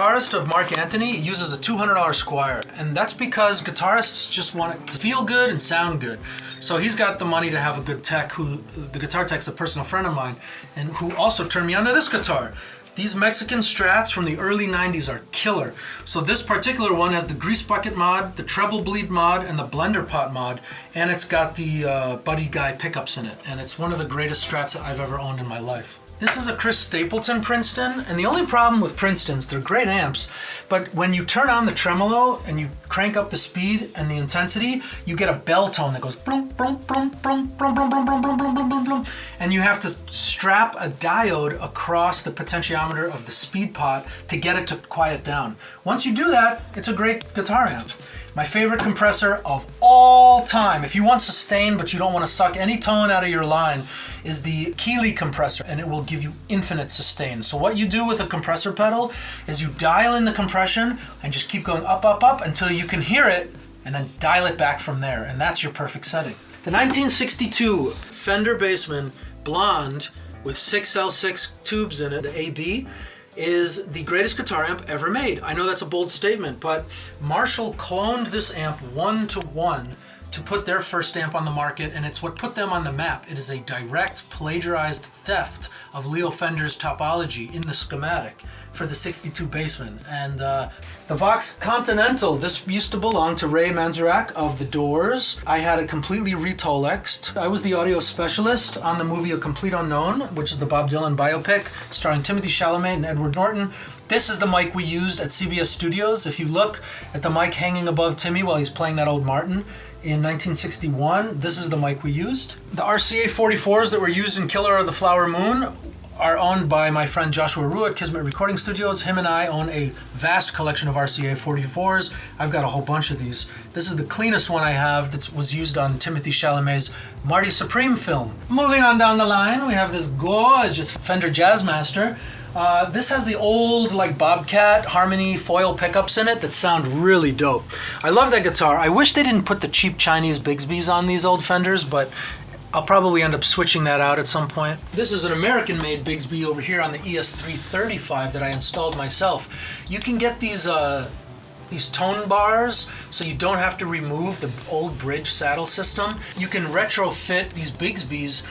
guitarist of Mark Anthony uses a $200 Squire, and that's because guitarists just want it to feel good and sound good. So he's got the money to have a good tech, the guitar tech's a personal friend of mine, and who also turned me onto this guitar. These Mexican Strats from the early 90s are killer. So this particular one has the grease bucket mod, the treble bleed mod, and the blender pot mod, and it's got the Buddy Guy pickups in it, and it's one of the greatest Strats that I've ever owned in my life. This is a Chris Stapleton Princeton, and the only problem with Princetons, they're great amps, but when you turn on the tremolo and you crank up the speed and the intensity, you get a bell tone that goes boom, boom, boom, boom, boom, boom, boom, boom, boom, boom, boom, boom, boom, and you have to strap a diode across the potentiometer of the speed pot to get it to quiet down. Once you do that, it's a great guitar amp. My favorite compressor of all time, if you want sustain but you don't want to suck any tone out of your line, is the Keeley compressor, and it will give you infinite sustain. So what you do with a compressor pedal is you dial in the compression and just keep going up, up, up until you can hear it, and then dial it back from there, and that's your perfect setting. The 1962 Fender Bassman Blonde with 6L6 tubes in it, the AB, is the greatest guitar amp ever made. I know that's a bold statement, but Marshall cloned this amp 1-to-1 to put their first amp on the market, and it's what put them on the map. It is a direct plagiarized theft of Leo Fender's topology in the schematic for the 62 Bassman. And the Vox Continental, this used to belong to Ray Manzarek of The Doors. I had it completely retolexed. I was the audio specialist on the movie A Complete Unknown, which is the Bob Dylan biopic starring Timothée Chalamet and Edward Norton. This is the mic we used at CBS Studios. If you look at the mic hanging above Timmy while he's playing that old Martin, in 1961, this is the mic we used. The RCA 44s that were used in Killer of the Flower Moon are owned by my friend Joshua Rue at JML Recording Studios. Him and I own a vast collection of RCA 44s. I've got a whole bunch of these. This is the cleanest one I have that was used on Timothée Chalamet's Marty Supreme film. Moving on down the line, we have this gorgeous Fender Jazzmaster. This has the old like Bobcat Harmony foil pickups in it that sound really dope. I love that guitar. I wish they didn't put the cheap Chinese Bigsbys on these old Fenders, but I'll probably end up switching that out at some point. This is an American-made Bigsby over here on the ES335 that I installed myself. You can get these tone bars so you don't have to remove the old bridge saddle system. You can retrofit these Bigsbys.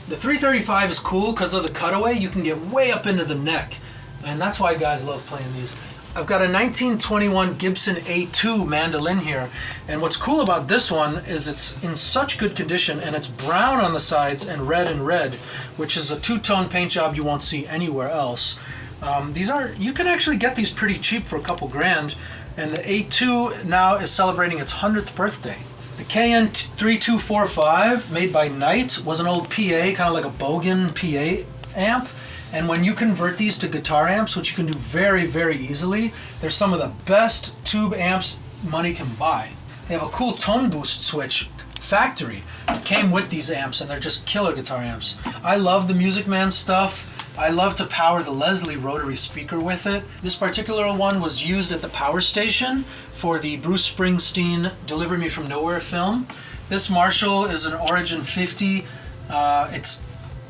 The 335 is cool because of the cutaway. You can get way up into the neck, and that's why guys love playing these. I've got a 1921 Gibson A2 mandolin here, and what's cool about this one is it's in such good condition, and it's brown on the sides and red, which is a two-tone paint job you won't see anywhere else. You can actually get these pretty cheap for a couple grand, and the A2 now is celebrating its 100th birthday. The KN3245, made by Knight, was an old PA, kind of like a Bogan PA amp. And when you convert these to guitar amps, which you can do very, very easily, they're some of the best tube amps money can buy. They have a cool tone boost switch, factory. It came with these amps, and they're just killer guitar amps. I love the Music Man stuff. I love to power the Leslie rotary speaker with it. This particular one was used at the power station for the Bruce Springsteen Deliver Me From Nowhere film. This Marshall is an Origin 50. It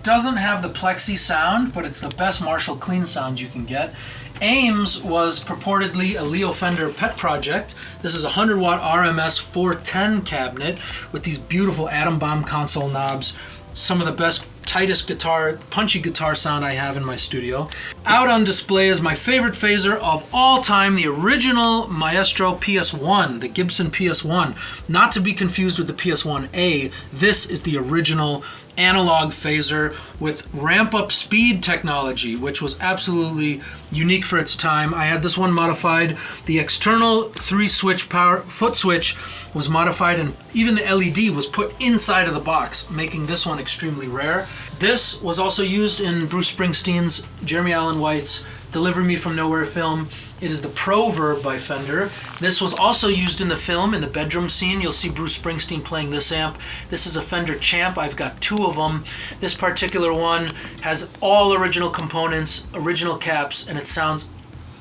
doesn't have the plexi sound, but it's the best Marshall clean sound you can get. Ames was purportedly a Leo Fender pet project. This is a 100 watt RMS 410 cabinet with these beautiful atom bomb console knobs. Some of the best, tightest guitar, punchy guitar sound I have in my studio. Out on display is my favorite phaser of all time, the original Maestro PS1, the Gibson PS1. Not to be confused with the PS1A. This is the original analog phaser with ramp-up speed technology, which was absolutely unique for its time. I had this one modified. The external 3-switch power foot switch was modified, and even the LED was put inside of the box, making this one extremely rare. This was also used in Bruce Springsteen's Jeremy Allen White's Deliver Me From Nowhere film. It is the Proverb by Fender. This was also used in the film, in the bedroom scene. You'll see Bruce Springsteen playing this amp. This is a Fender Champ. I've got 2 of them. This particular one has all original components, original caps, and it sounds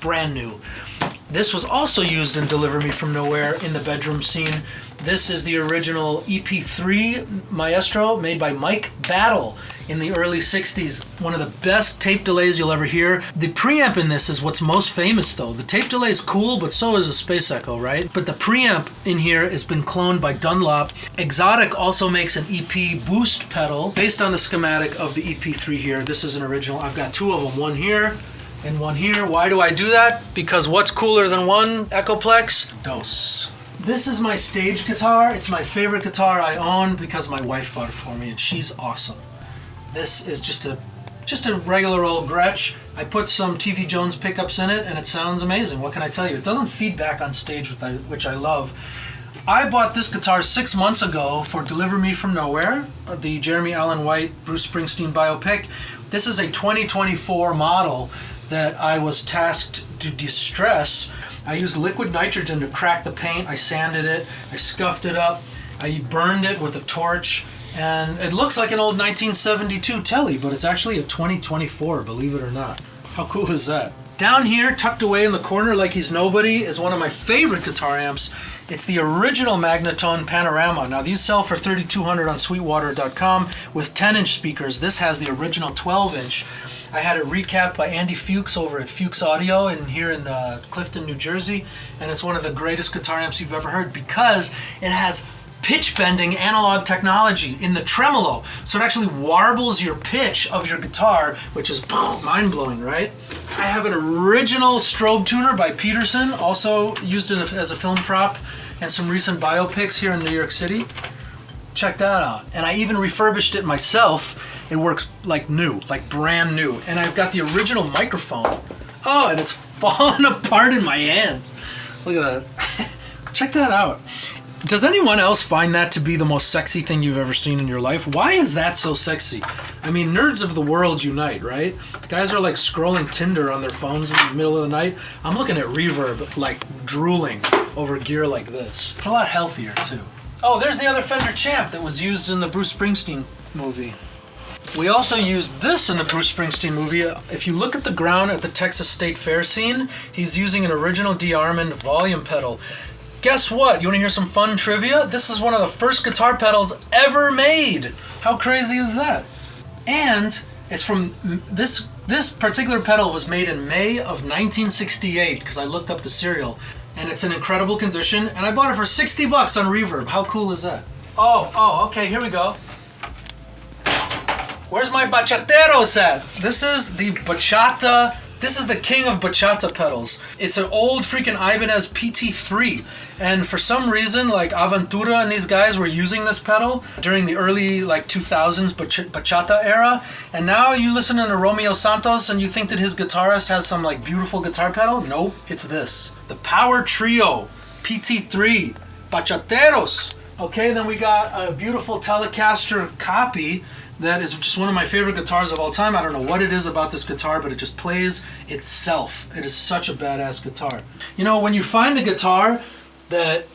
brand new. This was also used in Deliver Me From Nowhere in the bedroom scene. This is the original EP3 Maestro made by Mike Battle in the early 60s. One of the best tape delays you'll ever hear. The preamp in this is what's most famous though. The tape delay is cool, but so is a Space Echo, right? But the preamp in here has been cloned by Dunlop. Exotic also makes an EP boost pedal based on the schematic of the EP3 here. This is an original. I've got two of them, one here and one here. Why do I do that? Because what's cooler than one Echoplex? Dos. This is my stage guitar. It's my favorite guitar I own because my wife bought it for me and she's awesome. This is just a regular old Gretsch. I put some TV Jones pickups in it and it sounds amazing. What can I tell you? It doesn't feedback on stage, which I love. I bought this guitar 6 months ago for Deliver Me From Nowhere, the Jeremy Allen White, Bruce Springsteen biopic. This is a 2024 model that I was tasked to distress. I used liquid nitrogen to crack the paint. I sanded it, I scuffed it up, I burned it with a torch, and it looks like an old 1972 Tele, but it's actually a 2024, believe it or not. How cool is that? Down here, tucked away in the corner like he's nobody, is one of my favorite guitar amps. It's the original Magnatone Panorama. Now these sell for $3,200 on Sweetwater.com with 10-inch speakers. This has the original 12-inch. I had it recapped by Andy Fuchs over at Fuchs Audio here in Clifton, New Jersey, and it's one of the greatest guitar amps you've ever heard because it has pitch bending analog technology in the tremolo, so it actually warbles your pitch of your guitar, which is mind-blowing, right? I have an original strobe tuner by Peterson, also used as a film prop and some recent biopics here in New York City. Check that out. And I even refurbished it myself. It works like new, like brand new. And I've got the original microphone. Oh, and it's falling apart in my hands. Look at that. Check that out. Does anyone else find that to be the most sexy thing you've ever seen in your life? Why is that so sexy? I mean, nerds of the world unite, right? Guys are like scrolling Tinder on their phones in the middle of the night. I'm looking at Reverb, like drooling over gear like this. It's a lot healthier too. Oh, there's the other Fender Champ that was used in the Bruce Springsteen movie. We also used this in the Bruce Springsteen movie. If you look at the ground at the Texas State Fair scene, he's using an original D-Armond volume pedal. Guess what? You want to hear some fun trivia? This is one of the first guitar pedals ever made. How crazy is that? And it's from this particular pedal was made in May of 1968 because I looked up the serial, and it's in incredible condition, and I bought it for $60 on Reverb. How cool is that? Oh, okay, here we go. Where's my bachateros at? This is the Bachata. This is the king of Bachata pedals. It's an old freaking Ibanez PT3. And for some reason, like Aventura and these guys were using this pedal during the early like 2000s Bachata era. And now you listen to Romeo Santos and you think that his guitarist has some like beautiful guitar pedal? Nope, it's this. The Power Trio PT3 Bachateros. Okay, then we got a beautiful Telecaster copy that is just one of my favorite guitars of all time. I don't know what it is about this guitar, but it just plays itself. It is such a badass guitar. You know, when you find a guitar that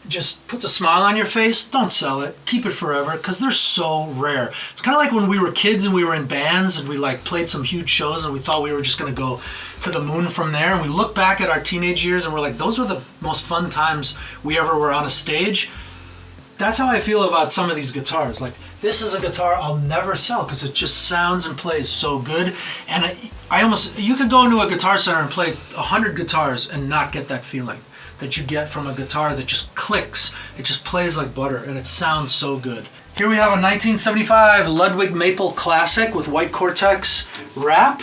just puts a smile on your face, don't sell it. Keep it forever, because they're so rare. It's kind of like when we were kids and we were in bands and we like played some huge shows and we thought we were just going to go to the moon from there. And we look back at our teenage years and we're like, those were the most fun times we ever were on a stage. That's how I feel about some of these guitars. Like, this is a guitar I'll never sell because it just sounds and plays so good. And you could go into a guitar center and play 100 guitars and not get that feeling that you get from a guitar that just clicks. It just plays like butter and it sounds so good. Here we have a 1975 Ludwig Maple Classic with white Cortex wrap.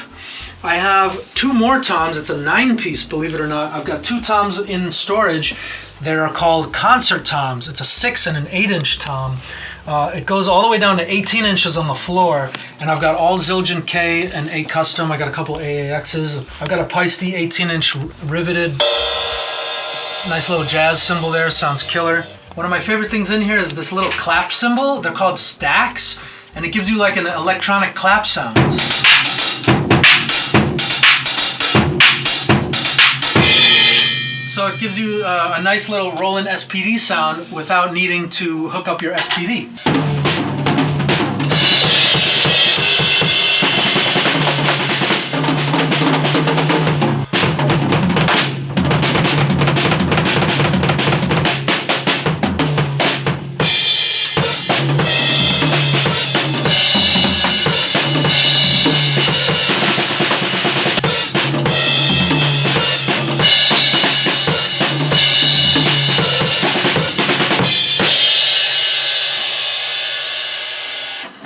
I have two more toms. It's a 9-piece, believe it or not. I've got two toms in storage. They're called concert toms. It's a 6 and an 8-inch tom. It goes all the way down to 18 inches on the floor, and I've got all Zildjian K and A custom. I got a couple AAXs. I've got a Paiste 18-inch riveted. Nice little jazz cymbal there, sounds killer. One of my favorite things in here is this little clap cymbal. They're called stacks, and it gives you like an electronic clap sound. So it gives you a nice little Roland SPD sound without needing to hook up your SPD.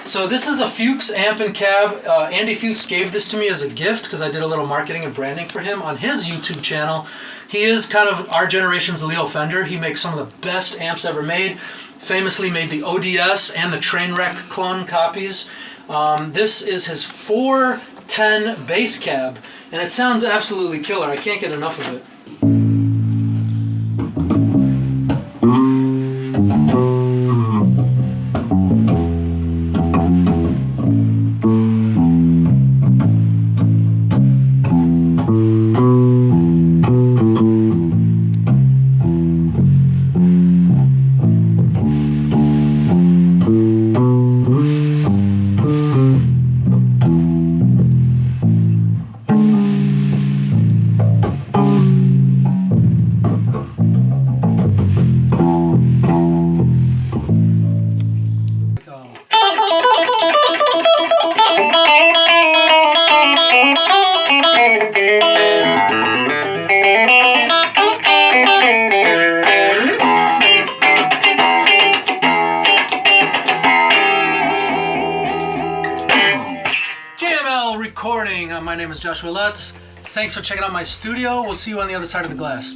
So this is a Fuchs amp and cab. Andy Fuchs gave this to me as a gift because I did a little marketing and branding for him on his YouTube channel. He is kind of our generation's Leo Fender. He makes some of the best amps ever made. Famously made the ODS and the Trainwreck clone copies. This is his 410 bass cab, and it sounds absolutely killer. I can't get enough of it. JML Recording. My name is Joshua Lutz. Thanks for checking out my studio. We'll see you on the other side of the glass.